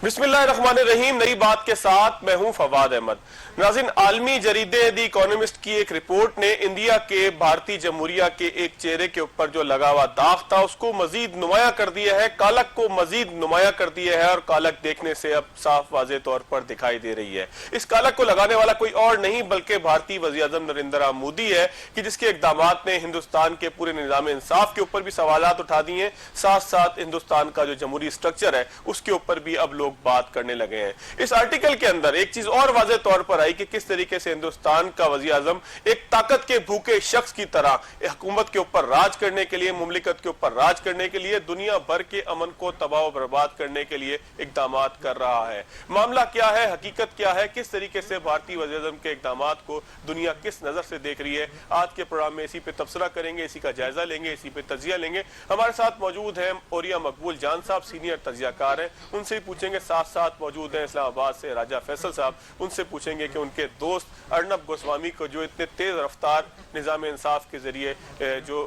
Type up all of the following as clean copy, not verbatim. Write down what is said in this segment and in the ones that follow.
बिस्मिल्लाहिर्रहमानिर्रहीम। नई बात के साथ मैं हूं फवाद अहमद। नाज़रीन, आलमी जरीदे द इकोनॉमिस्ट की एक रिपोर्ट ने इंडिया के भारतीय जमहूरिया के एक चेहरे के ऊपर जो लगा हुआ दाग था उसको मजीद नुमाया कर दिया है, कालक को मजीद नुमाया कर दिया है और कालक देखने से अब साफ वाज़े तौर पर दिखाई दे रही है। इस कालक को लगाने वाला कोई और नहीं बल्कि भारतीय वज़ीर-ए-आज़म नरेंद्र मोदी है कि जिसके इक़दामात ने हिंदुस्तान के पूरे निज़ाम इंसाफ के ऊपर भी सवालात उठा दिए, साथ साथ हिंदुस्तान का जो जमहूरी स्ट्रक्चर है उसके ऊपर भी अब लोग बात करने लगे हैं। इस आर्टिकल के अंदर एक चीज और वाज़े तौर पर आई कि किस तरीके से हिंदुस्तान का वज़ीर आज़म एक ताकत के भूखे शख्स की तरह हुकूमत के ऊपर राज करने के लिए, मुमलिकत के ऊपर राज करने के लिए, दुनिया भर के अमन को तबाह बर्बाद करने के लिए इक़दामात कर रहा है। मामला क्या है, हकीकत क्या है, किस तरीके से भारतीय वज़ीर आज़म के इक़दामात को दुनिया किस नजर से देख रही है, आज के प्रोग्राम में इसी पे तबसरा करेंगे, इसी का जायजा लेंगे, इसी पे तजिया लेंगे। हमारे साथ मौजूद है ओरिया मकबूल जान साहब, सीनियर तजियाकार हैं, उनसे ही पूछेंगे। साथ मौजूद हैं इस्लामाबाद से राजा फैसल साहब, उनसे पूछेंगे कि उनके दोस्त अर्नब गोस्वामी को जो इतने तेज रफ्तार निजाम इंसाफ के जरिए जो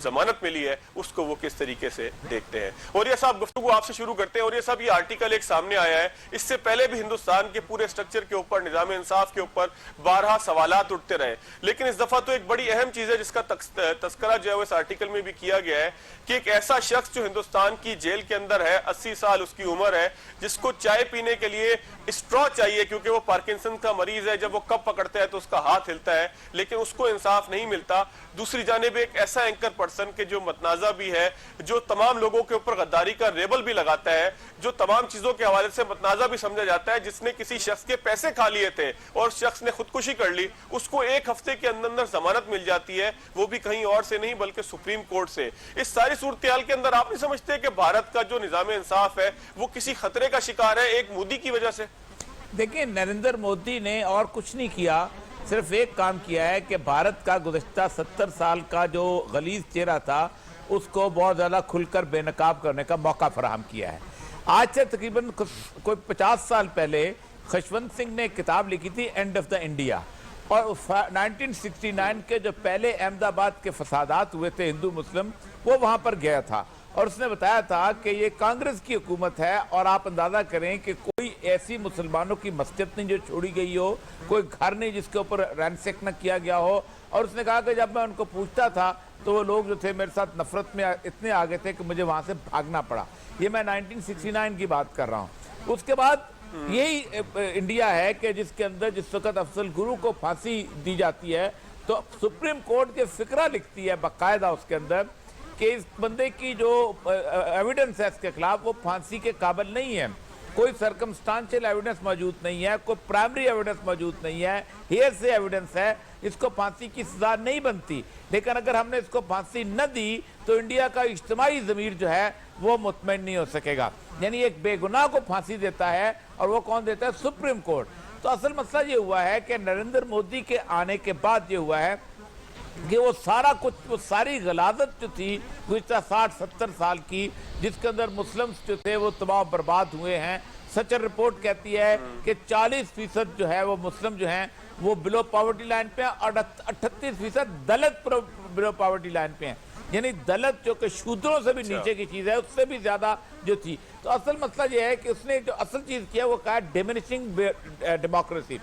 जमानत मिली है उसको वो किस तरीके से देखते हैं। और ये साहब गुफ्तगू आपसे शुरू करते हैं। और ये साहब, ये आर्टिकल एक सामने आया है, इससे पहले भी हिंदुस्तान के पूरे स्ट्रक्चर के ऊपर, निजाम इंसाफ के ऊपर बारहा सवालात उठते रहे, लेकिन इस दफा तो एक बड़ी अहम चीज है जिसका तस्करा जो है इस आर्टिकल में भी किया गया है कि एक ऐसा शख्स जो हिंदुस्तान की जेल के अंदर है, 80 साल उसकी उम्र है, जिसको चाय पीने के लिए स्ट्रॉ चाहिए क्योंकि वो पार्किंसन का मरीज है, जब वो कप पकड़ता है तो उसका हाथ हिलता है, लेकिन उसको इंसाफ नहीं मिलता। दूसरी जानिब एक ऐसा एंकर पर्सन के जो मतनाजा भी है, जो तमाम लोगों के ऊपर गद्दारी का रेबल भी लगाता है, जो तमाम चीजों के हवाले से मतनाजा भी समझा जाता है, जिसने किसी शख्स के पैसे खा लिए थे और शख्स ने खुदकुशी कर ली, उसको एक हफ्ते के अंदर जमानत मिल जाती है, वो भी कहीं और से नहीं बल्कि सुप्रीम कोर्ट से। इस सारी सूरत हाल के अंदर आप नहीं समझते कि भारत का जो निजाम इंसाफ है वो किसी खतरे का शिकार है एक मोदी की वजह से? देखिए, नरेंद्र मोदी ने और कुछ नहीं किया, सिर्फ एक काम किया है कि भारत का गुज़श्ता 70 साल का जो गलीज चेहरा था उसको बहुत ज़्यादा खुलकर बेनकाब करने का मौका फराहम किया है। आज से तकरीबन कोई 50 साल पहले खुशवंत सिंह ने किताब लिखी थी एंड ऑफ द इंडिया, और 1969 के जो पहले अहमदाबाद के फसादात हुए थे हिंदू मुस्लिम, वो वहाँ पर गया था और उसने बताया था कि ये कांग्रेस की हुकूमत है और आप अंदाज़ा करें कि कोई ऐसी मुसलमानों की मस्जिद नहीं जो छोड़ी गई हो, कोई घर नहीं जिसके ऊपर रैंसेक न किया गया हो। और उसने कहा कि जब मैं उनको पूछता था तो वो लोग जो थे मेरे साथ नफरत में इतने आ गए थे कि मुझे वहाँ से भागना पड़ा। ये मैं 1969 की बात कर रहा हूँ। उसके बाद यही इंडिया है कि जिसके अंदर जिस वक्त अफजल गुरु को फांसी दी जाती है तो सुप्रीम कोर्ट के फिक्रा लिखती है बाकायदा उसके अंदर कि इस बंदे की जो एविडेंस है इसके खिलाफ वो फांसी के काबिल नहीं है, कोई सर्कमस्टांशियल एविडेंस मौजूद नहीं है, कोई प्राइमरी एविडेंस मौजूद नहीं है, हेयरसे एविडेंस है, इसको फांसी की सजा नहीं बनती। लेकिन अगर हमने इसको फांसी न दी तो इंडिया का इज्तिमाई ज़मीर जो है वो मुतमईन नहीं हो सकेगा। यानी एक बेगुनाह को फांसी देता है और वो कौन देता है? Supreme court. तो असल मसला ये हुआ है कि नरेंद्र मोदी के आने के बाद ये हुआ है कि वो सारा कुछ, वो सारी गलाजत जो थी गुज़श्ता 60-70 साल की, जिसके अंदर मुस्लिम्स जो थे वो तबाह बर्बाद हुए हैं। सचर रिपोर्ट कहती है कि 40% जो है वो मुस्लिम जो हैं वो बिलो पॉवर्टी लाइन पे हैं और 38% दलित बिलो पॉवर्टी लाइन पे हैं। यानी दलित जो कि शूद्रों से भी नीचे की चीज़ है उससे भी ज़्यादा जो थी। तो असल मसला ये है कि उसने जो असल चीज़ किया वो कहा डिमिनिशिंग डेमोक्रेसी,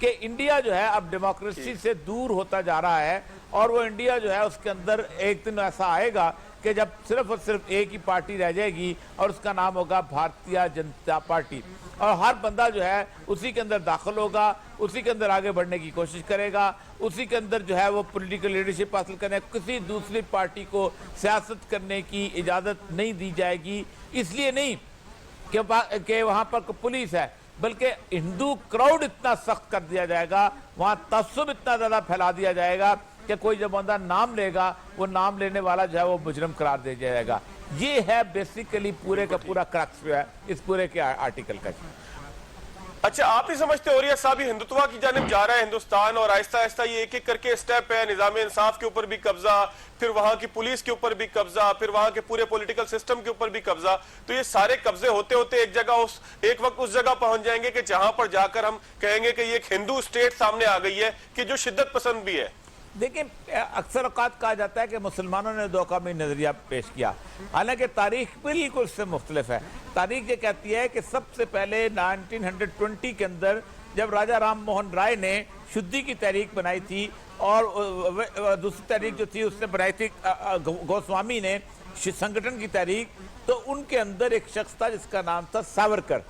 कि इंडिया जो है अब डेमोक्रेसी से दूर होता जा रहा है और वो इंडिया जो है उसके अंदर एक दिन ऐसा आएगा कि जब सिर्फ और सिर्फ एक ही पार्टी रह जाएगी और उसका नाम होगा भारतीय जनता पार्टी, और हर बंदा जो है उसी के अंदर दाखिल होगा, उसी के अंदर आगे बढ़ने की कोशिश करेगा, उसी के अंदर जो है वो पॉलिटिकल लीडरशिप हासिल करने, किसी दूसरी पार्टी को सियासत करने की इजाज़त नहीं दी जाएगी। इसलिए नहीं कि वहाँ पर पुलिस है, बल्कि हिंदू क्राउड इतना सख्त कर दिया जाएगा, वहाँ तस्सुब इतना ज़्यादा फैला दिया जाएगा कि कोई जब बंदा नाम लेगा वो नाम लेने वाला जो है वो मुजरम करार दे जाएगा। ये है बेसिकली पूरे का पूरा क्रक्स जो है इस पूरे के आर्टिकल का। अच्छा, आप ही समझते हो रिया साहब हिंदुत्व की जानिब जा रहा है हिंदुस्तान और आहिस्ता आहिस्ता ये एक एक करके स्टेप है, निजाम इंसाफ के ऊपर भी कब्जा, फिर वहां की पुलिस के ऊपर भी कब्जा, फिर वहां के पूरे पॉलिटिकल सिस्टम के ऊपर भी कब्जा। तो ये सारे कब्जे होते होते एक वक्त उस जगह पहुंच जाएंगे कि जहां पर जाकर हम कहेंगे कि ये एक हिंदू स्टेट सामने आ गई है कि जो शिद्दत पसंद भी है। देखिए, अक्सर औकात कहा जाता है कि मुसलमानों ने दो कौमी नजरिया पेश किया, हालांकि तारीख बिल्कुल इससे मुख्तलिफ है। तारीख ये कहती है कि सबसे पहले 1920 के अंदर जब राजा राम मोहन राय ने शुद्धि की तहरीक बनाई थी, और दूसरी तहरीक जो थी उसने बनाई थी गोस्वामी ने संगठन की तहरीक, तो उनके अंदर एक शख्स था जिसका नाम था सावरकर।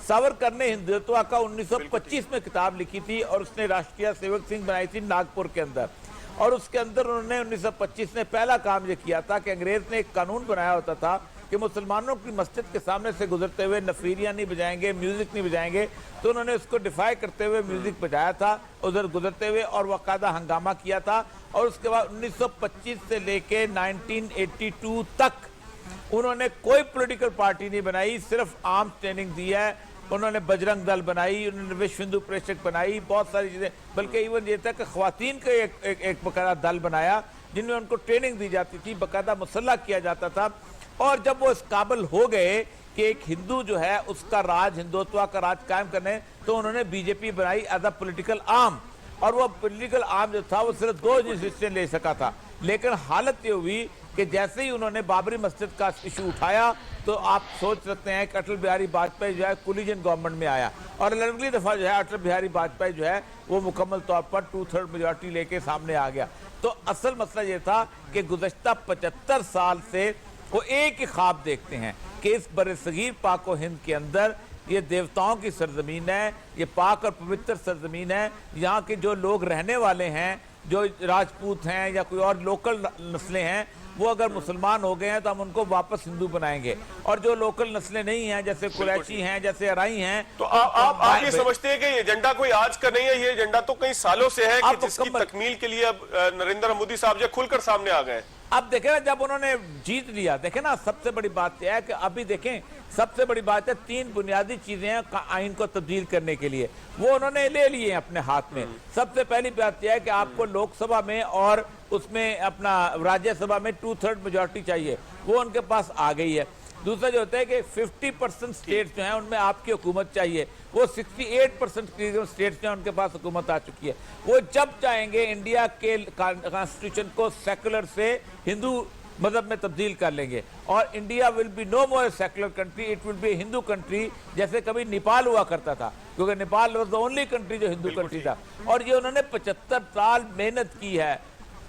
सावरकर ने हिंदुत्व का 1925 में किताब लिखी थी और उसने राष्ट्रीय सेवक सिंह बनाई थी नागपुर के अंदर। और उसके अंदर उन्होंने 1925 में पहला काम ये किया था कि अंग्रेज ने एक कानून बनाया होता था कि मुसलमानों की मस्जिद के सामने से गुजरते हुए नफीरियाँ नहीं बजाएंगे, म्यूजिक नहीं बजाएंगे। तो उन्होंने उसको डिफाई करते हुए म्यूजिक बजाया था उधर गुजरते हुए, और बाकायदा हंगामा किया था। और उसके बाद 1925 से लेके 1982 तक उन्होंने कोई पॉलिटिकल पार्टी नहीं बनाई, सिर्फ आर्म्स ट्रेनिंग दी है। उन्होंने बजरंग दल बनाई, उन्होंने विश्व हिंदू परिषद बनाई, बहुत सारी चीजें, बल्कि इवन ये था कि ख्वातीन का एक बकायदा दल बनाया जिनमें उनको ट्रेनिंग दी जाती थी, बकायदा मुसल्लह किया जाता था। और जब वो इस काबिल हो गए कि एक हिंदू जो है उसका राज, हिंदुत्व का राज कायम करने, तो उन्होंने बीजेपी बनाई एज अ पॉलिटिकल आर्म। और वो पॉलिटिकल आर्म जो था वो सिर्फ 2 डिसीजन ले सका था। लेकिन हालत ये हुई कि जैसे ही उन्होंने बाबरी मस्जिद का इशू उठाया, तो आप सोच सकते हैं कि अटल बिहारी वाजपेयी जो है कोलिजन गवर्नमेंट में आया, और अगली दफा जो है अटल बिहारी वाजपेयी जो है वो मुकम्मल तौर पर 2/3 मेजॉरिटी लेके सामने आ गया। तो असल मसला ये था कि गुज़श्ता 75 साल से वो एक ही ख्वाब देखते हैं कि इस बरसगीर पाक व हिंद के अंदर ये देवताओं की सरजमीन है, ये पाक और पवित्र सरजमीन है। यहाँ के जो लोग रहने वाले हैं, जो राजपूत हैं या कोई और लोकल नस्लें हैं, वो अगर मुसलमान हो गए हैं तो हम उनको वापस हिंदू बनाएंगे। और जो लोकल नस्लें नहीं हैं, जैसे कुरैशी हैं, जैसे अराई हैं, तो आप ये समझते हैं कि ये एजेंडा कोई आज का नहीं है, ये एजेंडा तो कई सालों से है कि जिसकी तकमील के लिए अब नरेंद्र मोदी साहब जो खुलकर सामने आ गए। अब देखें ना, जब उन्होंने जीत लिया, देखें ना, सबसे बड़ी बात यह है कि अभी देखें, सबसे बड़ी बात है 3 बुनियादी चीजें हैं आइन को तब्दील करने के लिए, वो उन्होंने ले लिए हैं अपने हाथ में। सबसे पहली बात यह है कि आपको लोकसभा में और उसमें अपना राज्यसभा में 2/3 मेजॉरिटी चाहिए, वो उनके पास आ गई है। दूसरा जो होता है कि 50% स्टेट्स जो हैं उनमें आपकी हुकूमत चाहिए, वो 68% स्टेट्स जो हैं उनके पास हुकूमत आ चुकी है। वो जब चाहेंगे इंडिया के कॉन्स्टिट्यूशन को सेकुलर से हिंदू मजहब में तब्दील कर लेंगे, और India will be no more secular country, it will be Hindu country, जैसे कभी नेपाल हुआ करता था, क्योंकि Nepal was the only country जो हिंदू कंट्री था। और ये उन्होंने 75 साल मेहनत की है,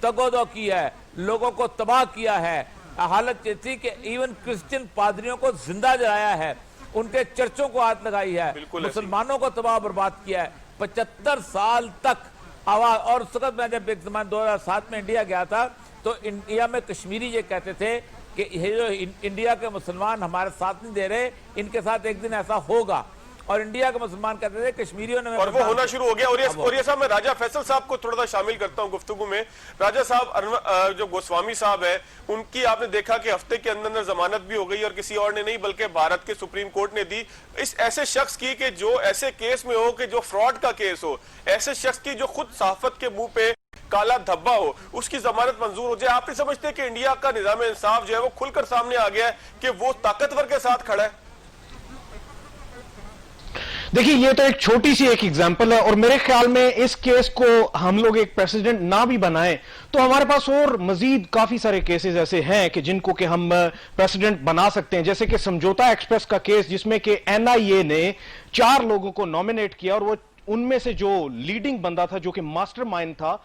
तगोदो की है, लोगों को तबाह किया है। हालत ये थी कि इवन क्रिश्चियन पादरियों को जिंदा जलाया है, उनके चर्चों को हाथ लगाई है, मुसलमानों को तबाह बर्बाद किया है 75 साल तक आवाज। और उस वक्त मैं जब एक जमान 2007 में इंडिया गया था, तो इंडिया में कश्मीरी ये कहते थे कि ये जो इंडिया के मुसलमान हमारे साथ नहीं दे रहे, इनके साथ एक दिन ऐसा होगा। और इंडिया के मुसलमान कहते थे कश्मीरियों ने, और वो होना शुरू हो गया। और ये साहब, मैं राजा फैसल साहब को थोड़ा सा शामिल करता हूं गुफ्तगू में। राजा साहब, जो गोस्वामी साहब है, उनकी आपने देखा कि हफ्ते के अंदर जमानत भी हो गई, और किसी और ने नहीं बल्कि भारत के सुप्रीम कोर्ट ने दी। इस ऐसे शख्स की कि जो ऐसे केस में हो कि जो फ्रॉड का केस हो, ऐसे शख्स की जो खुद सहाफत के मुंह पे काला धब्बा हो, उसकी जमानत मंजूर हो जाए। आप नहीं समझते कि इंडिया का निजाम इंसाफ जो है वो खुलकर सामने आ गया है कि वो ताकतवर के साथ खड़ा है? देखिए, ये तो एक छोटी सी एक एग्जांपल है, और मेरे ख्याल में इस केस को हम लोग एक प्रेसिडेंट ना भी बनाएं तो हमारे पास और मजीद काफी सारे केसेस ऐसे हैं कि जिनको कि हम प्रेसिडेंट बना सकते हैं। जैसे कि समझौता एक्सप्रेस का केस, जिसमें कि एनआईए ने 4 लोगों को नॉमिनेट किया, और वो उनमें से जो लीडिंग बंदा था, जो कि मास्टरमाइंड था,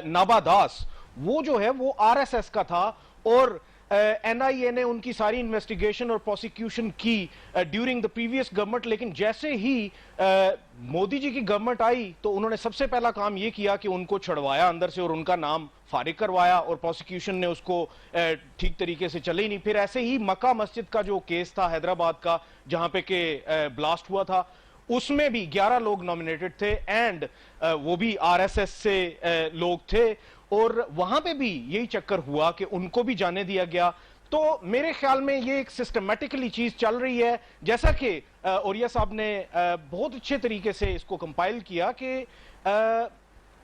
नाबा दास, वो जो है वो आरएसएस का था। और एनआईए ने उनकी सारी इन्वेस्टिगेशन और प्रोसिक्यूशन की ड्यूरिंग द प्रीवियस गवर्नमेंट, लेकिन जैसे ही मोदी जी की गवर्नमेंट आई तो उन्होंने सबसे पहला काम यह किया कि उनको छुड़वाया अंदर से और उनका नाम फारिग करवाया, और प्रोसिक्यूशन ने उसको ठीक तरीके से चले ही नहीं। फिर ऐसे ही मक्का मस्जिद का जो केस था हैदराबाद का, जहां पे के ब्लास्ट हुआ था, उसमें भी 11 लोग नॉमिनेटेड थे, एंड वो भी आरएसएस से लोग थे, और वहां पे भी यही चक्कर हुआ कि उनको भी जाने दिया गया। तो मेरे ख्याल में ये एक सिस्टमैटिकली चीज चल रही है, जैसा कि औरिया साहब ने बहुत अच्छे तरीके से इसको कंपाइल किया कि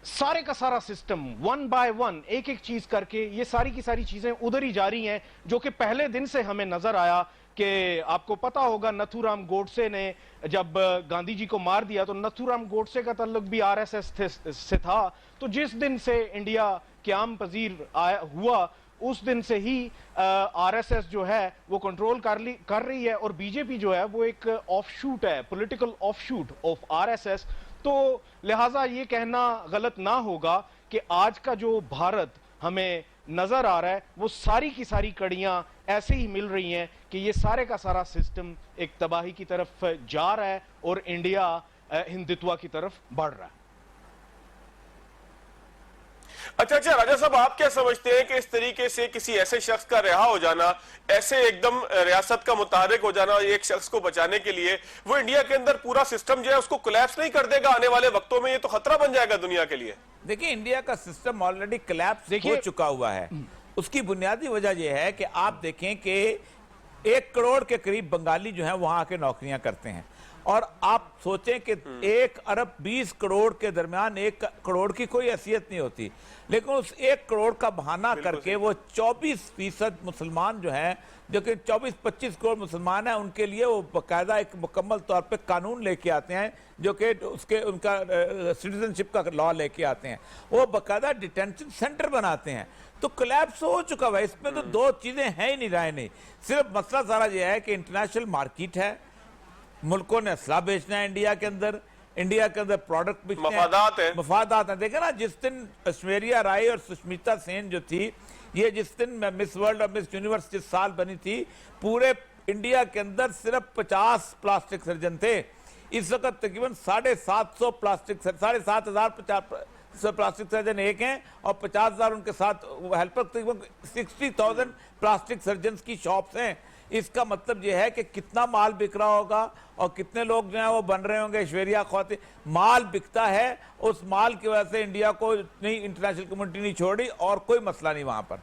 सारे का सारा सिस्टम 1 बाय 1 एक एक चीज करके ये सारी की सारी चीजें उधर ही जा रही हैं, जो कि पहले दिन से हमें नजर आया। कि आपको पता होगा, नथुराम गोडसे ने जब गांधी जी को मार दिया तो नथुराम गोडसे का ताल्लुक भी आरएसएस से था। तो जिस दिन से इंडिया क़याम पजीर हुआ, उस दिन से ही आरएसएस जो है वो कंट्रोल कर रही है, और बीजेपी जो है वो एक ऑफशूट है, पॉलिटिकल ऑफशूट ऑफ आरएसएस। तो लिहाजा ये कहना गलत ना होगा कि आज का जो भारत हमें नजर आ रहा है वो सारी की सारी कड़ियां ऐसे ही मिल रही हैं कि ये सारे का सारा सिस्टम एक तबाही की तरफ जा रहा है और इंडिया हिंदुत्व की तरफ बढ़ रहा है। अच्छा राजा साहब, आप क्या समझते हैं कि इस तरीके से किसी ऐसे शख्स का रिहा हो जाना, ऐसे एकदम रियासत का मुतारिक हो जाना एक शख्स को बचाने के लिए, वो इंडिया के अंदर पूरा सिस्टम जो है उसको कोलैप्स नहीं कर देगा आने वाले वक्तों में? ये तो खतरा बन जाएगा दुनिया के लिए। देखिए, इंडिया का सिस्टम ऑलरेडी कोलैप्स हो चुका हुआ है। उसकी बुनियादी वजह यह है कि आप देखें कि 1 करोड़ के करीब बंगाली जो है वहां आके नौकरियां करते हैं, और आप सोचें कि 1 अरब 20 करोड़ के दरमियान 1 करोड़ की कोई हैसियत नहीं होती, लेकिन उस 1 करोड़ का बहाना करके वो 24% मुसलमान जो हैं, जो कि 24-25 करोड़ मुसलमान हैं, उनके लिए वो बाकायदा एक मुकम्मल तौर पे कानून लेके आते हैं, जो कि उसके उनका सिटीजनशिप का लॉ लेके आते हैं, वो बाकायदा डिटेंशन सेंटर बनाते हैं। तो कोलैप्स हो चुका है। इसमें तो 2 चीजें हैं ही नहीं, राय नहीं। सिर्फ मसला सारा ये है कि इंटरनेशनल मार्केट है, मुल्कों ने असला बेचना है इंडिया के अंदर प्रोडक्ट बेचना है, मफादात है। देखे ना, जिस दिन ऐश्वर्या राय और सुष्मिता सेन जो थी, ये जिस दिन मिस वर्ल्ड और मिस यूनिवर्स जिस साल बनी थी, पूरे इंडिया के अंदर सिर्फ 50 प्लास्टिक सर्जन थे। इस वक्त तकरीबन 750 प्लास्टिक सर्जन एक हैं और 50,000 उनके साथ हेल्पर, तकरीबन 60,000 प्लास्टिक सर्जन की शॉप्स हैं। इसका मतलब यह है कि कितना माल बिक रहा होगा और कितने लोग जो है वो बन रहे होंगे ऐश्वर्या ख्वातीन। माल बिकता है, उस माल की वजह से इंडिया को नहीं, इंटरनेशनल कम्युनिटी नहीं छोड़ी, और कोई मसला नहीं वहां पर।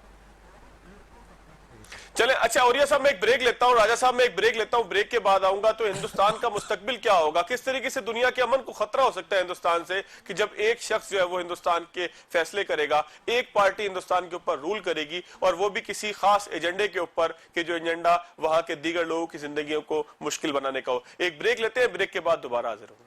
चले, अच्छा औरिया साहब मैं एक ब्रेक लेता हूं, राजा साहब मैं एक ब्रेक लेता हूं, ब्रेक के बाद आऊंगा। तो हिंदुस्तान का मुस्तकबिल क्या होगा, किस तरीके से दुनिया के अमन को खतरा हो सकता है हिंदुस्तान से, कि जब एक शख्स जो है वो हिंदुस्तान के फैसले करेगा, एक पार्टी हिंदुस्तान के ऊपर रूल करेगी, और वो भी किसी खास एजेंडे के ऊपर, कि जो एजेंडा वहां के दीगर लोगों की जिंदगियों को मुश्किल बनाने का हो। एक ब्रेक लेते हैं, ब्रेक के बाद दोबारा हाजिर होंगे।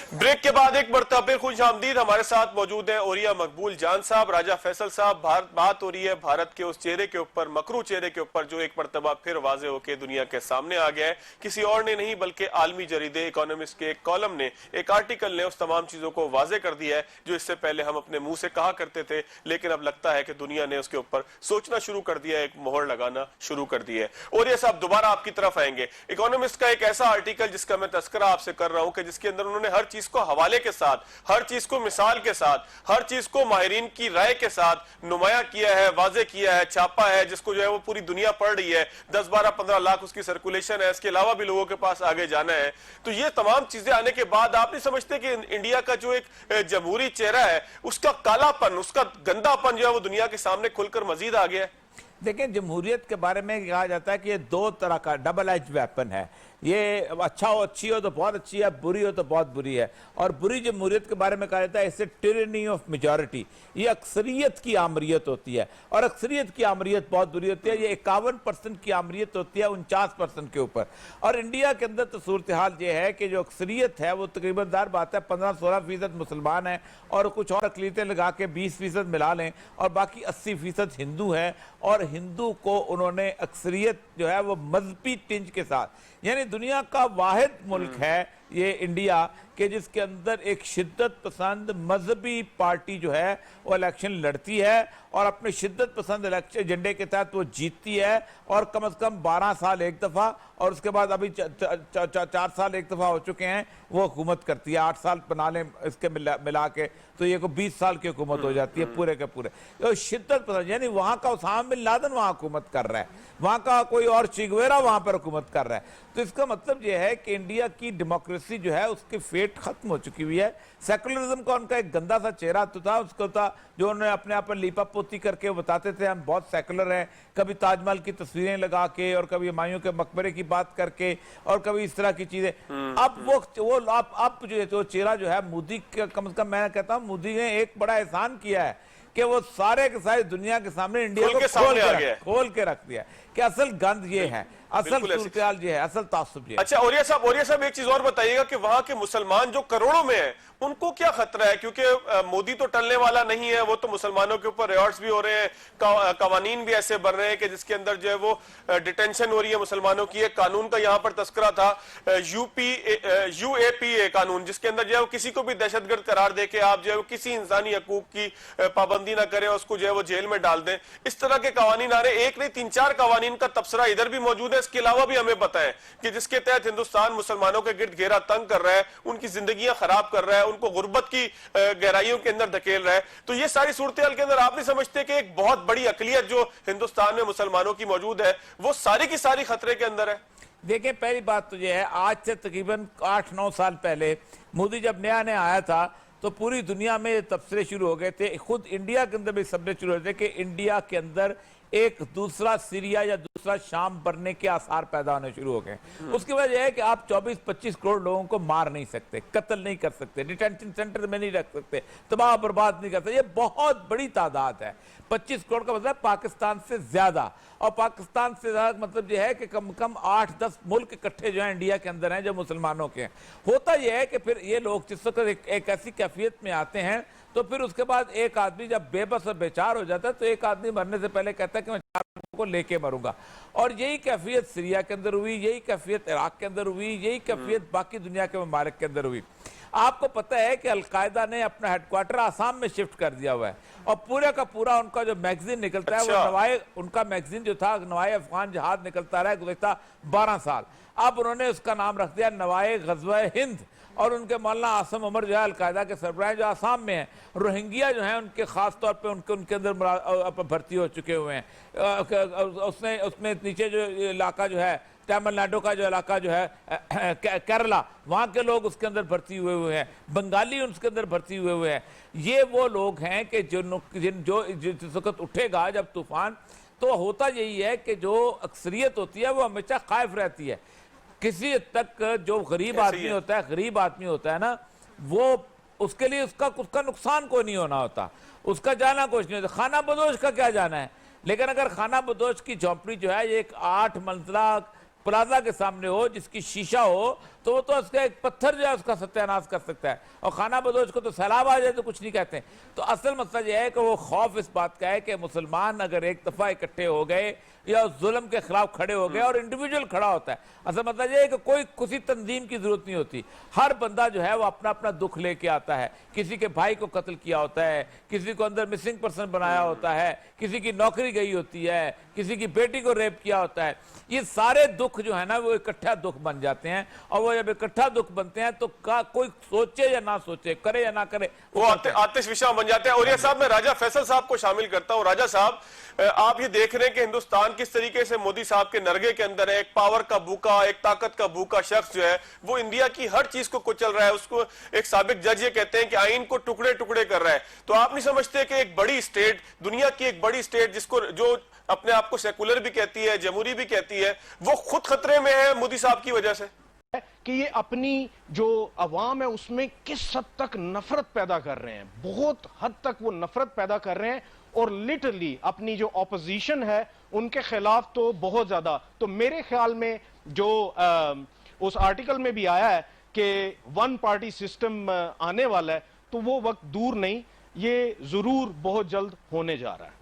ब्रेक के बाद एक मरतबा फिर खुश आमदीद। हमारे साथ मौजूद है औरिया मकबूल जान साहब, राजा फैसल साहब। बात हो रही है भारत के उस चेहरे के ऊपर, मकरू चेहरे के ऊपर, जो एक मरतबा फिर वाजे होकर दुनिया के सामने आ गया है। किसी और ने नहीं बल्कि आलमी जरीदे इकोनॉमिस्ट के एक कॉलम ने, एक आर्टिकल ने उस तमाम चीजों को वाजे कर दिया है जो इससे पहले हम अपने मुंह से कहा करते थे, लेकिन अब लगता है कि दुनिया ने उसके ऊपर सोचना शुरू कर दिया है, एक मोहर लगाना शुरू कर दी है। औरिया साहब दोबारा आपकी तरफ आएंगे। इकोनॉमिस्ट का एक ऐसा आर्टिकल जिसका मैं तस्करा आपसे कर रहा हूं, कि जिसके अंदर उन्होंने हर चीज को हवाले के साथ, हर चीज को मिसाल के साथ, हर चीज को माहिरीन की राय के साथ नुमाया किया है, वाजे किया है, छापा है, जिसको जो है वो पूरी दुनिया पढ़ रही है। 10, 12, 15 लाख उसकी सर्कुलेशन है, इसके अलावा भी लोगों के पास आगे जाना है। तो ये तमाम चीजें आने के बाद आप नहीं समझते कि इंडिया का जो एक जमहूरी चेहरा है, उसका कालापन, उसका गंदापन जो है वो दुनिया के सामने खुलकर मजीद आ गया है? देखिए, जमहूरियत के बारे में कहा जाता है कि ये 2 तरह का डबल एज वेपन है। ये अच्छा हो, अच्छी हो तो बहुत अच्छी है, बुरी हो तो बहुत बुरी है। और बुरी जमहूरियत के बारे में कहा जाता है इससे टिरनी ऑफ मेजॉरिटी, ये अक्सरियत की आमरियत होती है, और अक्सरियत की आमरियत बहुत बुरी होती है। ये 51% की आमरियत होती है 49% के ऊपर। और इंडिया के अंदर तो सूरत हाल ये है कि जो अक्सरियत है वो तकरीबन दार बात है 15-16% मुसलमान है, और कुछ और अकलीतें लगा के 20% मिला लें, और बाकी 80% हिंदू हैं। और हिंदू को उन्होंने अक्सरियत जो है वो मजहबी टिंज के साथ, यानी दुनिया का वाहिद मुल्क है ये इंडिया, कि जिसके अंदर एक शिद्दत पसंद मजहबी पार्टी जो है वो इलेक्शन लड़ती है, और अपने शिद्दत पसंद एजेंडे के तहत वो जीतती है, और कम से कम 12 साल एक दफा, और उसके बाद अभी 4 साल एक दफा हो चुके हैं, वो हुकूमत करती है। 8 साल बना लें इसके मिला के, तो ये को 20 साल की हुकूमत हो जाती है पूरे के पूरे। तो शिद्दत पसंद, यानी वहां का उसामा बिन लादेन वहां हुकूमत कर रहा है, वहां का कोई और चे गुवेरा वहां पर हुकूमत कर रहा है। तो इसका मतलब यह है कि इंडिया की डेमोक्रेसी जो है उसकी फेट खत्म हो चुकी हुई है। सेकुलरिज्म का उनका एक गंदा सा चेहरा तो था, उसको था जो उन्होंने अपने आप पर लीपा पोती करके बताते थे हम बहुत सेकुलर हैं, कभी ताजमहल की तस्वीरें लगा के, और कभी हुमायूं के मकबरे की बात करके, और कभी इस तरह की चीजें। अब वो अब जो चेहरा जो है मोदी का, कम से कम मैं कहता हूं मोदी ने एक बड़ा एहसान किया है कि वो सारे के सारे दुनिया के सामने इंडिया को खोल के रख दिया कि असल गंद ये है। असल बिल्कुल ऐसी- सूरत हाल ये है, असल तासुब ये है। अच्छा, औरिया साहब एक चीज और बताइएगा कि वहां के मुसलमान जो करोड़ों में हैं, उनको क्या खतरा है? क्योंकि मोदी तो टलने वाला नहीं है, वो तो मुसलमानों के ऊपर रियॉट्स भी हो रहे हैं, कवानीन भी ऐसे बन रहे हैं कि जिसके अंदर जो है वो डिटेंशन हो रही है मुसलमानों की। एक कानून का यहां पर तस्करा था, यूएपीए कानून, जिसके अंदर जो है वो किसी को भी दहशतगर्द करार देके आप जो है वो किसी इंसानी हकूक की पाबंदी ना करें, उसको जो है वो जेल में डाल दें। इस तरह के कवानीन आ रहे, एक नहीं 3-4 कवानीन का तबसरा इधर भी मौजूद है। इसके अलावा भी हमें पता है कि जिसके तहत हिंदुस्तान मुसलमानों के गिर्द घेरा तंग कर रहा है, उनकी जिंदगियां खराब कर रहा है, उनको गुर्बत की गहराइयों के अंदर धकेल रहा है। तो ये सारी सूरत हाल के अंदर आप नहीं समझते कि एक बहुत बड़ी अकलियत जो हिंदुस्तान में मुसलमानों की मौजूद है, वो सारी की सारी खतरे के अंदर है? देखिए, पहली बात तो ये है, आज से तकरीबन 8-9 साल पहले मोदी जब नया नया आया था तो पूरी दुनिया में तबसरे शुरू हो गए थे, खुद इंडिया के अंदर भी सबसे शुरू हो गए थे कि इंडिया के अंदर एक दूसरा सीरिया या दूसरा शाम बनने के आसार पैदा होने शुरू हो गए। उसकी वजह यह है कि आप 24-25 करोड़ लोगों को मार नहीं सकते, कत्ल नहीं कर सकते, डिटेंशन सेंटर में नहीं रख सकते, तबाह बर्बाद नहीं कर सकते। ये बहुत बड़ी तादाद है। 25 करोड़ का मतलब पाकिस्तान से ज्यादा, और पाकिस्तान से ज्यादा मतलब यह है कि कम से कम 8-10 मुल्क इकट्ठे जो है इंडिया के अंदर हैं जो मुसलमानों के हैं। होता यह है कि फिर ये लोग जिस वक्त एक ऐसी कैफियत में आते हैं तो फिर उसके बाद एक आदमी जब बेबस और बेचार हो जाता है तो एक आदमी मरने से पहले कहता है कि मैं 4 लोगों को लेके मरूंगा। और यही कैफियत सीरिया के अंदर हुई, यही कैफियत इराक के अंदर हुई, यही कैफियत बाकी दुनिया के ममालिक के अंदर हुई। आपको पता है कि अलकायदा ने अपना हेडक्वार्टर आसाम में शिफ्ट कर दिया हुआ है, और पूरे का पूरा उनका जो मैगजीन निकलता है वो नवाए, उनका मैगजीन जो था नवाए अफगान जहाद निकलता रहा है गुज़श्ता 12 साल। अब उन्होंने उसका नाम रख दिया नवाए ग़ज़वा हिंद, और उनके मौलाना आसम उमर जो है अलकायदा के सरबराह जो आसाम में हैं, रोहिंग्या जो हैं उनके खास तौर पे उनके अंदर भर्ती हो चुके हुए हैं। उसमें नीचे जो इलाका जो है तमिलनाडु का जो इलाका जो है केरला, वहाँ के लोग उसके अंदर भर्ती हुए हैं, बंगाली उसके अंदर भर्ती हुए हैं। ये वो लोग हैं कि जिस वक्त उठेगा जब तूफान, तो होता यही है कि जो अक्सरियत होती है वो हमेशा खौफ रहती है। किसी हद तक जो गरीब आदमी होता है ना, वो उसके लिए उसका नुकसान कोई नहीं होना होता, उसका जाना कुछ नहीं होता। खाना बदोश का क्या जाना है, लेकिन अगर खाना बदोश की झोंपड़ी जो है एक 8 मंजिला प्लाजा के सामने हो जिसकी शीशा हो, तो वो तो उसका एक पत्थर जो है उसका सत्यानाश कर सकता है, और खाना बदोश को तो सैलाब आ जाए तो कुछ नहीं कहते। तो असल मसला यह है कि वो खौफ इस बात का है कि मुसलमान अगर एक दफा इकट्ठे हो गए या उस जुल्म के खिलाफ खड़े हो गए, और इंडिविजुअल खड़ा होता है, असल मतलब यह है कि कोई किसी तंजीम की जरूरत नहीं होती। हर बंदा जो है वो अपना अपना दुख लेके आता है। किसी के भाई को कत्ल किया होता है, किसी को अंदर मिसिंग पर्सन बनाया होता है, किसी की नौकरी गई होती है, किसी की बेटी को रेप किया होता है। ये सारे दुख जो है ना वो इकट्ठा दुख बन जाते हैं, और वो जब इकट्ठा दुख बनते हैं तो कोई सोचे या ना सोचे, करे या ना करे, वो आतिश विषम बन जाते हैं। और ये साहब, मैं राजा फैसल साहब को शामिल करता हूं। राजा साहब, आप ये देख रहे हैं कि हिंदुस्तान किस तरीके से मोदी साहब के नरगे के अंदर है। एक पावर का भूखा, एक ताकत का भूखा शख्स जो है वो इंडिया की हर चीज को कुचल रहा है। उसको एक साबिक जज ये कहते हैं कि आईन को टुकड़े टुकड़े कर रहा है। तो आप नहीं समझते कि एक बड़ी स्टेट, दुनिया की एक बड़ी स्टेट जो अपने आप को सेकुलर भी कहती है, जमहूरी भी कहती है, वो खुद खतरे में है मोदी साहब की वजह से? कि ये अपनी जो अवाम है उसमें किस हद तक नफरत पैदा कर रहे हैं, बहुत हद तक वो नफरत पैदा कर रहे हैं, और लिटरली अपनी जो ऑपोजिशन है उनके खिलाफ तो बहुत ज्यादा। तो मेरे ख्याल में जो उस आर्टिकल में भी आया है कि 1 पार्टी सिस्टम आने वाला है, तो वो वक्त दूर नहीं, ये जरूर बहुत जल्द होने जा रहा है।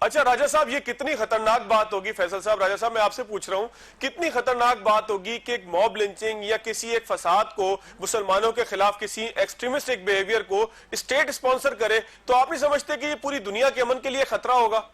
अच्छा राजा साहब, ये कितनी खतरनाक बात होगी? फैसल साहब, राजा साहब मैं आपसे पूछ रहा हूं, कितनी खतरनाक बात होगी कि एक मॉब लिंचिंग या किसी एक फसाद को, मुसलमानों के खिलाफ किसी एक्सट्रीमिस्टिक बिहेवियर को स्टेट स्पॉन्सर करे? तो आप नहीं समझते कि ये पूरी दुनिया के अमन के लिए खतरा होगा?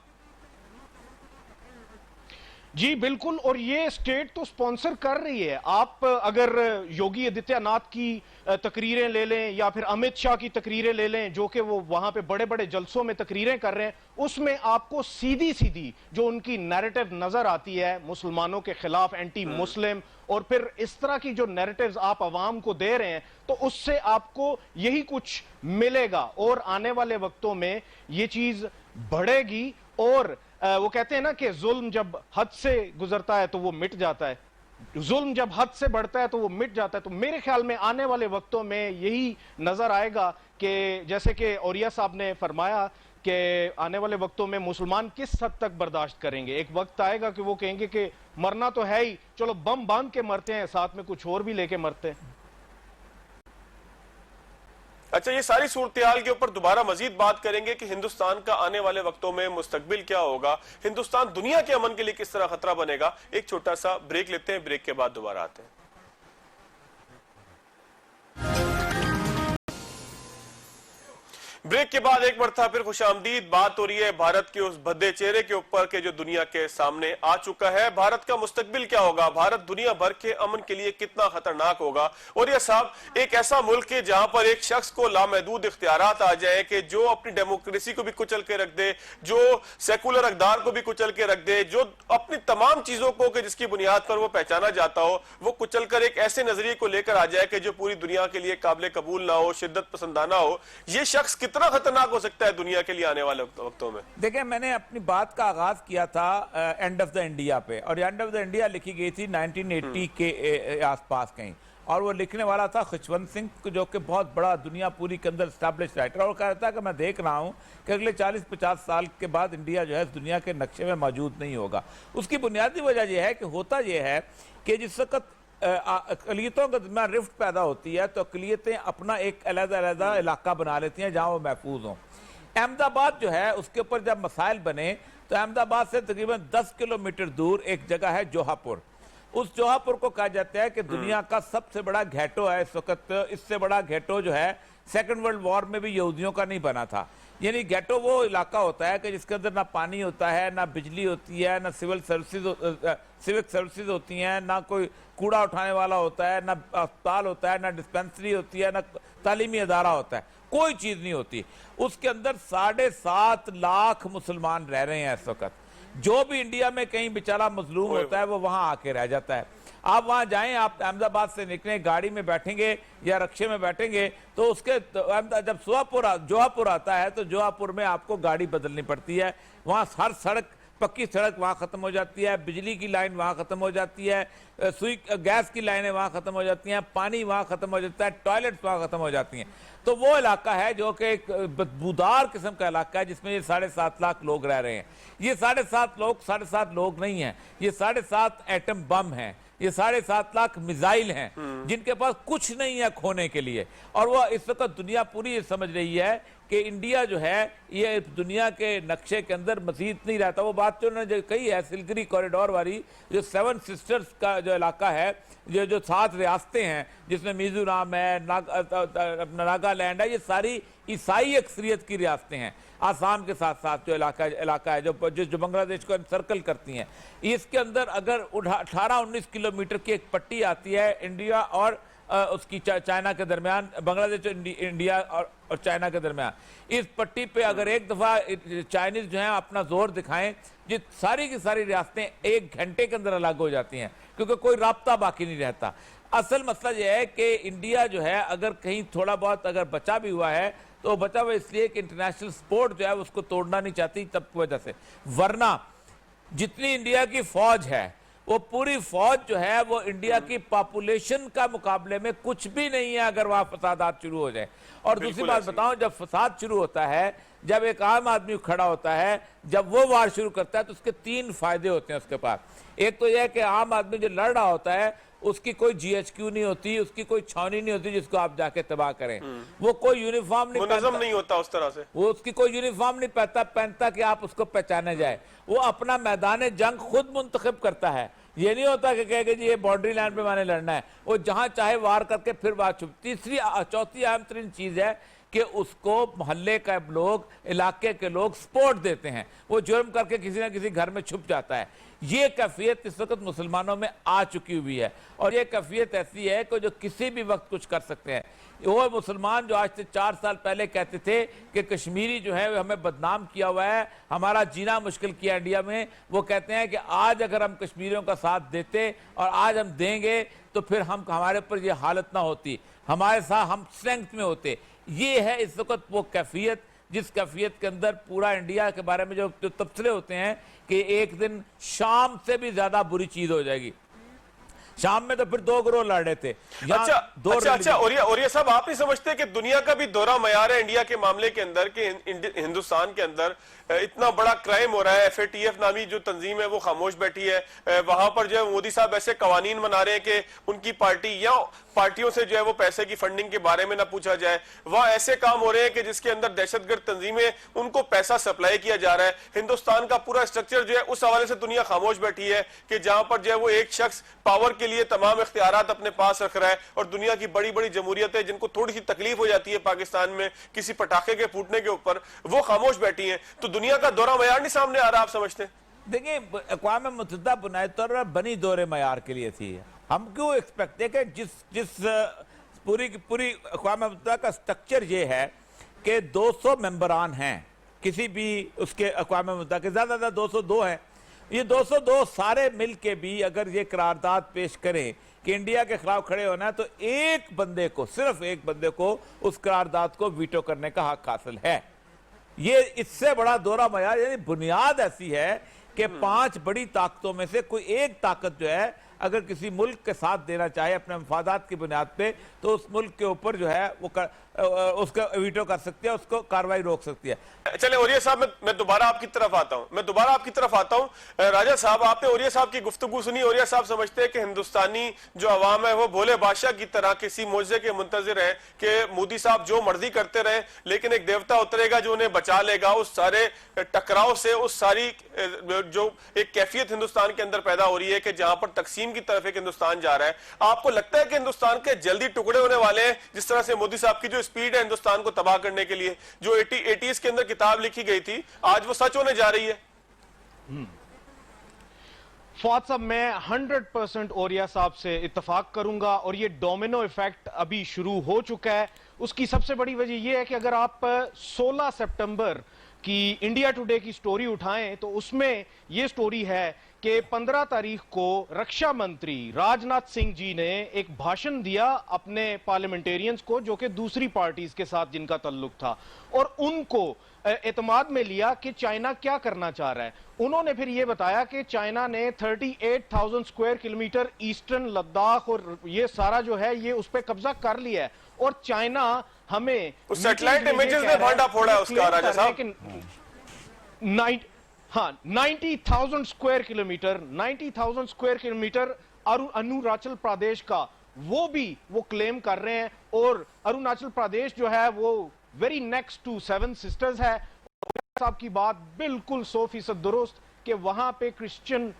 जी बिल्कुल, और ये स्टेट तो स्पॉन्सर कर रही है। आप अगर योगी आदित्यनाथ की तकरीरें ले लें या फिर अमित शाह की तकरीरें ले लें, जो कि वो वहां पे बड़े बड़े जलसों में तकरीरें कर रहे हैं, उसमें आपको सीधी सीधी जो उनकी नैरेटिव नजर आती है मुसलमानों के खिलाफ, एंटी मुस्लिम, और फिर इस तरह की जो नैरेटिव्स आप अवाम को दे रहे हैं, तो उससे आपको यही कुछ मिलेगा। और आने वाले वक्तों में ये चीज बढ़ेगी, और वो कहते हैं ना कि जुल्म जब हद से गुजरता है तो वो मिट जाता है, जुल्म जब हद से बढ़ता है तो वो मिट जाता है। तो मेरे ख्याल में आने वाले वक्तों में यही नजर आएगा कि जैसे कि औरिया साहब ने फरमाया कि आने वाले वक्तों में मुसलमान किस हद तक बर्दाश्त करेंगे? एक वक्त आएगा कि वो कहेंगे कि मरना तो है ही, चलो बम बांध के मरते हैं, साथ में कुछ और भी लेके मरते हैं। अच्छा, ये सारी सूरत-ए-हाल के ऊपर दोबारा मजीद बात करेंगे कि हिंदुस्तान का आने वाले वक्तों में मुस्तकबिल क्या होगा, हिंदुस्तान दुनिया के अमन के लिए किस तरह खतरा बनेगा। एक छोटा सा ब्रेक लेते हैं, ब्रेक के बाद दोबारा आते हैं। ब्रेक के बाद एक बार फिर खुशामदीद। बात हो रही है भारत के उस भद्दे चेहरे के ऊपर के जो दुनिया के सामने आ चुका है। भारत का मुस्तकबिल क्या होगा, भारत दुनिया भर के अमन के लिए कितना खतरनाक होगा। और यह साहब एक ऐसा मुल्क है जहां पर एक शख्स को लामहदूद इख्तियारात आ जाए कि जो अपनी डेमोक्रेसी को भी कुचल के रख दे, जो सेकुलर अकदार को भी कुचल के रख दे, जो अपनी तमाम चीजों को कि जिसकी बुनियाद पर वो पहचाना जाता हो वो कुचल कर एक ऐसे नजरिए को लेकर आ जाए कि जो पूरी दुनिया के लिए काबिल कबूल ना हो, शिद्दत पसंदाना हो। ये शख्स कितना खतरनाक हो सकता है दुनिया के लिए आने वाले वक्तों में? देखिए, मैंने अपनी बात का आगाज किया था एंड ऑफ द इंडिया पे, और एंड ऑफ द इंडिया लिखी गई थी 1980 के आसपास कहीं, और वो लिखने वाला था खुशवंत सिंह, जो कि बहुत बड़ा दुनिया पूरी के अंदर स्टैब्लिश राइटर, और कहता है कि मैं देख रहा हूँ कि अगले 40-50 साल के बाद इंडिया जो है दुनिया के नक्शे में मौजूद नहीं होगा। उसकी बुनियादी वजह यह है कि होता यह है कि जिस वक्त अकलियतों के दरमियान रिफ्ट पैदा होती है तो अकलियतें अपना एक अलग-अलग इलाका बना लेती हैं जहां वो महफूज हों। अहमदाबाद जो है उसके ऊपर जब मसाइल बने तो अहमदाबाद से तकरीबन 10 किलोमीटर दूर एक जगह है जोहापुर। उस जोहापुर को कहा जाता है कि दुनिया का सबसे बड़ा घेटो है इस वक्त। इससे बड़ा घेटो जो है सेकेंड वर्ल्ड वॉर में भी यहूदियों का नहीं बना था। यानी गेटो वो इलाका होता है कि जिसके अंदर ना पानी होता है, ना बिजली होती है, ना सिविक सर्विसेज होती हैं, ना कोई कूड़ा उठाने वाला होता है, ना अस्पताल होता है, ना डिस्पेंसरी होती है, ना तालीमी अदारा होता है, कोई चीज़ नहीं होती। उसके अंदर 7.5 लाख मुसलमान रह रहे हैं इस वक्त। जो भी इंडिया में कहीं बेचारा मजलूम होता है वो वहाँ आके रह जाता है। आप वहाँ जाएं, आप अहमदाबाद से निकलें, गाड़ी में बैठेंगे या रक्शे में बैठेंगे तो उसके जब जोहापुर आता है तो जोहापुर में आपको गाड़ी बदलनी पड़ती है। वहाँ हर सड़क, पक्की सड़क वहाँ ख़त्म हो जाती है, बिजली की लाइन वहाँ ख़त्म हो जाती है, गैस की लाइनें वहाँ ख़त्म हो जाती हैं, पानी वहाँ ख़त्म हो जाता है, टॉयलेट्स वहाँ ख़त्म हो जाती हैं। तो वो इलाका है जो कि एक बदबूदार किस्म का इलाका है जिसमें ये 7.5 लाख लोग रह रहे हैं। ये 7.5 लोग नहीं हैं, ये 7.5 एटम बम हैं, ये 7.5 लाख मिसाइल हैं जिनके पास कुछ नहीं है खोने के लिए। और वो इस वक्त दुनिया पूरी ये समझ रही है कि इंडिया जो है ये दुनिया के नक्शे के अंदर मजीद नहीं रहता। वो बात जो उन्होंने कही है सिलगरी कॉरिडोर वाली, जो 7 सिस्टर्स का जो इलाका है, जो 7 रियासतें हैं जिसमें मिजोरम है, नागालैंड है, ये सारी ईसाई अक्सरियत की रियासतें हैं। आसाम के साथ साथ जो इलाका है जो बांग्लादेश को इंसर्कल करती हैं, इसके अंदर अगर 18-19 किलोमीटर की एक पट्टी आती है इंडिया और उसकी चाइना के दरमियान, बांग्लादेश इंडिया और चाइना के दरमियान। इस पट्टी पे अगर एक दफ़ा चाइनीज जो है अपना जोर दिखाएं, ये सारी की सारी रियासतें 1 घंटे के अंदर अलग हो जाती हैं क्योंकि कोई राब्ता बाकी नहीं रहता। असल मसला यह है कि इंडिया जो है अगर कहीं थोड़ा बहुत अगर बचा भी हुआ है तो बचा हुआ इसलिए कि इंटरनेशनल स्पोर्ट जो है उसको तोड़ना नहीं चाहती, तब की वजह से। वरना जितनी इंडिया की फौज है वो पूरी फौज जो है वो इंडिया की पॉपुलेशन का मुकाबले में कुछ भी नहीं है अगर वहां फसादात शुरू हो जाए। और दूसरी बात बताऊं, जब फसाद शुरू होता है, जब एक आम आदमी खड़ा होता है, जब वो वार शुरू करता है तो उसके 3 फायदे होते हैं उसके पास। एक तो यह है कि आम आदमी जो लड़ रहा होता है उसकी कोई GHQ नहीं होती, उसकी कोई छावनी नहीं होती जिसको आप जाके तबाह करें। वो कोई यूनिफॉर्म नहीं पहनता, नहीं होता उस तरह से, वो उसकी कोई यूनिफॉर्म नहीं पहनता कि आप उसको पहचाने जाए। वो अपना मैदान जंग खुद मुंतखब करता है। ये नहीं होता कि कहेगा जी ये बाउंड्री लाइन पे मैंने लड़ना है, वो जहां चाहे वार करके फिर बात छुप। चौथी अहम तरीन चीज है कि उसको मोहल्ले का लोग, इलाके के लोग सपोर्ट देते हैं। वो जुर्म करके किसी ना किसी घर में छुप जाता है। ये कैफियत इस वक्त मुसलमानों में आ चुकी हुई है और ये कैफियत ऐसी है कि जो किसी भी वक्त कुछ कर सकते हैं। वो मुसलमान जो आज से 4 साल पहले कहते थे कि कश्मीरी जो है हमें बदनाम किया हुआ है, हमारा जीना मुश्किल किया इंडिया में, वो कहते हैं कि आज अगर हम कश्मीरियों का साथ देते और आज हम देंगे तो फिर हमारे ऊपर ये हालत ना होती, हमारे साथ हम स्ट्रेंथ में होते। ये है इस वक्त वो कैफियत जिस कैफियत के अंदर पूरा इंडिया के बारे में जो तबसरे होते हैं कि एक दिन शाम से भी ज्यादा बुरी चीज हो जाएगी। शाम में तो फिर 2 करोड़ लड़ रहे थे। यहाँ अच्छा, और ये सब आप नहीं समझते कि दुनिया का भी दोहरा मयार है इंडिया के मामले के अंदर कि हिंदुस्तान के अंदर इतना बड़ा क्राइम हो रहा है, FATF नामी जो तंजीम है वो खामोश बैठी है, वहां पर जो है मोदी साहब ऐसे कवानीन बना रहे हैं कि उनकी पार्टी या पार्टियों से जो है वो पैसे की फंडिंग के बारे में ना पूछा जाए, वहां ऐसे काम हो रहे हैं कि जिसके अंदर दहशतगर्द तंजीमें उनको पैसा सप्लाई किया जा रहा है। हिंदुस्तान का पूरा स्ट्रक्चर जो है उस हवाले से दुनिया खामोश बैठी है कि जहां पर जो है वो एक शख्स पावर के लिए तमाम इख्तियारात अपने पास रख रहा है और दुनिया की बड़ी बड़ी जमहूरियतें जिनको थोड़ी सी तकलीफ हो जाती है पाकिस्तान में किसी पटाखे के फूटने के ऊपर, वो खामोश बैठी है। तो दुनिया का दोहरा मयार नहीं सामने आ रहा, आप समझते हैं? देखिए, अक़वाम मुत्तहिदा बुनियादी तौर पर बनी दौरे मयार के लिए थी। हम क्यों एक्सपेक्ट है कि जिस पूरी की पूरी अक़वाम मुत्तहिदा का स्ट्रक्चर ये है कि 200 मेंबरान हैं किसी भी उसके, अक़वाम मुत्तहिदा के ज़्यादा 202 हैं। ये 202 सारे मिल के भी अगर ये करारदाद पेश करें कि इंडिया के खिलाफ खड़े होना है, तो एक बंदे को, सिर्फ एक बंदे को उस करारदाद को वीटो करने का हक हासिल है। ये इससे बड़ा दोहरा मयार, यानी बुनियाद ऐसी है कि 5 बड़ी ताकतों में से कोई एक ताकत जो है अगर किसी मुल्क के साथ देना चाहे अपने मफादात की बुनियाद पे, तो उस मुल्क के ऊपर जो है वो उसका वीटो कर सकती है, उसको कार्रवाई रोक सकती है। चले ओरिया साहब, मैं दोबारा आपकी तरफ आता हूं। राजा साहब, आपने ओरिया साहब की गुफ्तगू सुनी। ओरिया साहब समझते हैं कि हिंदुस्तानी जो अवाम है वो भोले बादशाह की तरह किसी मोजे के मुंतजिर है कि मोदी साहब जो मर्जी करते रहे, लेकिन एक देवता उतरेगा जो उन्हें बचा लेगा उस सारे टकराव से, उस सारी जो एक कैफियत हिंदुस्तान के अंदर पैदा हो रही है कि जहां पर तकसीम की तरफ एक हिंदुस्तान जा रहा है। आपको लगता है कि हिंदुस्तान के जल्दी टुकड़े होने वाले हैं, जिस तरह से मोदी साहब की जो स्पीड है हिंदुस्तान को तबाह करने के लिए, जो 80s के अंदर किताब लिखी गई थी, आज वो सच होने जा रही है? फौज साहब, मैं 100% ओरिया साहब से इत्तफाक करूंगा और ये डोमिनो इफेक्ट अभी शुरू हो चुका है। उसकी सबसे बड़ी वजह यह है कि अगर आप 16 सितंबर की इंडिया टुडे की स्टोरी उठाएं तो उसमें यह स्टोरी है कि 15 तारीख को रक्षा मंत्री राजनाथ सिंह जी ने एक भाषण दिया अपने पार्लियामेंटेरियंस को जो कि दूसरी पार्टीज के साथ जिनका ताल्लुक था, और उनको एतमाद में लिया कि चाइना क्या करना चाह रहा है। उन्होंने फिर यह बताया कि चाइना ने 38,000 स्क्वायर किलोमीटर ईस्टर्न लद्दाख और ये सारा जो है ये उस पर कब्जा कर लिया है, और चाइना हमें सैटेलाइट इमेजेस में भांडा फोड़ा है उसका, राजा साहब। 90,000 square kilometre, 90,000 square kilometre Arunachal Pradesh का वो क्लेम कर रहे हैं, और अरुणाचल प्रदेश जो है वो वेरी नेक्स्ट टू 7 सिस्टर्स है। साहब की बात बिल्कुल 100% दुरुस्त कि वहां पे क्रिश्चियन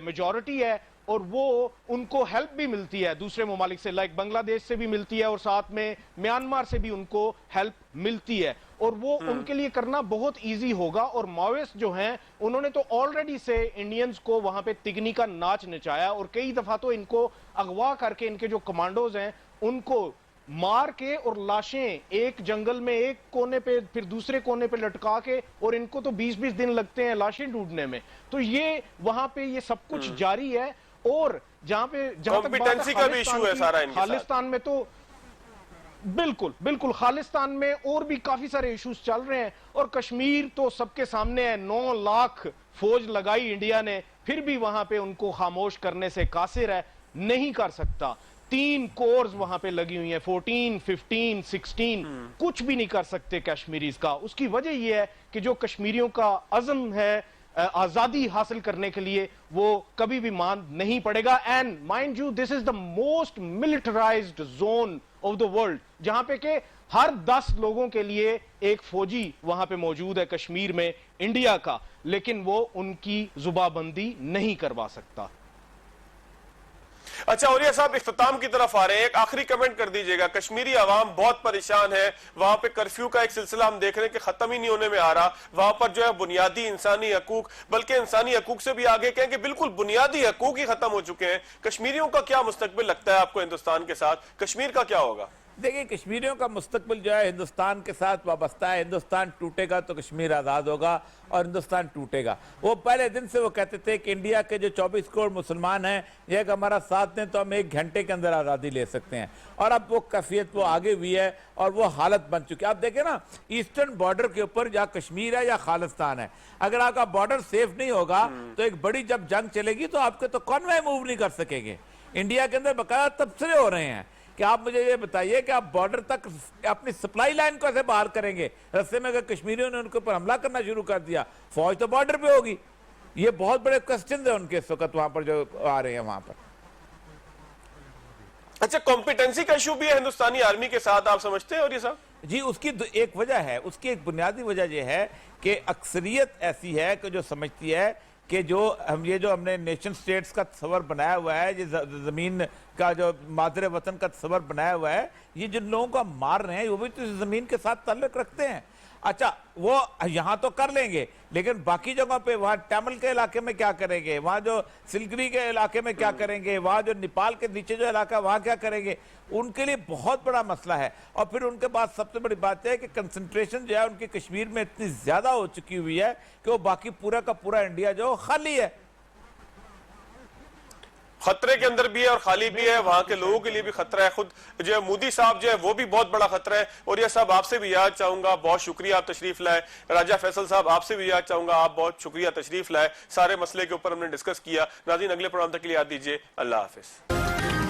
मेजॉरिटी है और वो उनको हेल्प भी मिलती है दूसरे ममालिक से, लाइक बांग्लादेश से भी मिलती है और साथ में म्यांमार से भी उनको हेल्प मिलती है, और वो उनके लिए करना बहुत इजी होगा। और माओइस्ट जो हैं उन्होंने तो ऑलरेडी से इंडियंस को वहां पे तिगनी का नाच नचाया, और कई दफा तो इनको अगवा करके इनके जो कमांडोज हैं उनको मार के और लाशें एक जंगल में एक कोने पे फिर दूसरे कोने पे लटका के, और इनको तो 20-20 दिन लगते हैं लाशें ढूंढने में। तो ये वहां पे ये सब कुछ जारी है, और जहां कॉम्पिटेंसी का भी इशू है सारा इनके साथ। खालिस्तान में तो बिल्कुल खालिस्तान में और भी काफी सारे इश्यूज चल रहे हैं, और कश्मीर तो सबके सामने है। 9 लाख फौज लगाई इंडिया ने, फिर भी वहां पे उनको खामोश करने से कासिर है, नहीं कर सकता। 3 कोर्स वहां पे लगी हुई हैं, 14, 15, 16, कुछ भी नहीं कर सकते कश्मीरीज का। उसकी वजह यह है कि जो कश्मीरियों का अज़म है आजादी हासिल करने के लिए, वो कभी भी मान नहीं पड़ेगा। And mind you, this is the most militarised zone of the world, जहां पे के हर 10 लोगों के लिए एक फौजी वहां पे मौजूद है कश्मीर में इंडिया का, लेकिन वो उनकी जुबाबंदी नहीं करवा सकता। अच्छा ओरिया साहब, इख्तिताम की तरफ आ रहे हैं, एक आखिरी कमेंट कर दीजिएगा। कश्मीरी आवाम बहुत परेशान है, वहां पे कर्फ्यू का एक सिलसिला हम देख रहे हैं कि खत्म ही नहीं होने में आ रहा। वहां पर जो है बुनियादी इंसानी हकूक, बल्कि इंसानी हकूक से भी आगे कहें कि बिल्कुल बुनियादी हकूक ही खत्म हो चुके हैं। कश्मीरियों का क्या मुस्तकबिल लगता है आपको हिंदुस्तान के साथ? कश्मीर का क्या होगा? देखिए, कश्मीरियों का मुस्तकबिल जो है हिंदुस्तान के साथ वाबस्ता है। हिंदुस्तान टूटेगा तो कश्मीर आज़ाद होगा, और हिंदुस्तान टूटेगा। वो पहले दिन से वो कहते थे कि इंडिया के जो 24 करोड़ मुसलमान हैं, ये हमारा साथ दें तो हम 1 घंटे के अंदर आज़ादी ले सकते हैं। और अब वो कैफियत वो आगे हुई है और वो हालत बन चुकी है। आप देखें ना, ईस्टर्न बॉर्डर के ऊपर या कश्मीर है या खालिस्तान है, अगर आपका बॉर्डर सेफ नहीं होगा तो एक बड़ी जब जंग चलेगी तो आपके तो कॉन्वॉय मूव नहीं कर सकेंगे। इंडिया के अंदर बकाया तबसरे हो रहे हैं कि आप मुझे ये बताइए कि आप बॉर्डर तक अपनी सप्लाई लाइन को कैसे बाहर करेंगे। रास्ते में अगर कश्मीरियों ने उनके ऊपर हमला करना शुरू कर दिया, फौज तो बॉर्डर पे होगी। ये बहुत बड़े क्वेश्चन है उनके इस वक्त वहां पर जो आ रहे हैं वहां पर। अच्छा, कॉम्पिटेंसी का इशू भी है हिंदुस्तानी आर्मी के साथ, आप समझते हैं? और ये साहब जी, उसकी एक वजह है, उसकी एक बुनियादी वजह यह है कि अक्सरियत ऐसी है कि जो समझती है कि जो हमने नेशन स्टेट्स का तस्वर बनाया हुआ है, ये जमीन का जो मादरे वतन का तस्वर बनाया हुआ है, ये जिन लोगों को हम मार रहे हैं वो भी तो इस जमीन के साथ ताल्लुक रखते हैं। अच्छा, वो यहां तो कर लेंगे, लेकिन बाकी जगहों पे, वहां टैमल के इलाके में क्या करेंगे, वहां जो सिलगुड़ी के इलाके में क्या करेंगे, वहां जो नेपाल के नीचे जो इलाका वहां क्या करेंगे, उनके लिए बहुत बड़ा मसला है। और फिर उनके बाद सबसे बड़ी बात है कि कंसंट्रेशन जो है उनकी कश्मीर में इतनी ज्यादा हो चुकी हुई है कि वो बाकी पूरा का पूरा इंडिया जो खाली है, खतरे के अंदर भी है और खाली भी है। वहां के लोगों के लिए भी खतरा है। खुद जो है मोदी साहब जो है वो भी बहुत बड़ा खतरा है। और ये सब आपसे भी याद चाहूंगा, बहुत शुक्रिया आप तशरीफ लाए। राजा फैसल साहब, आपसे भी याद चाहूंगा, आप बहुत शुक्रिया तशरीफ लाए। सारे मसले के ऊपर हमने डिस्कस किया। नाज़रीन, अगले प्रोग्राम तक के लिए याद दीजिए। अल्लाह हाफिज।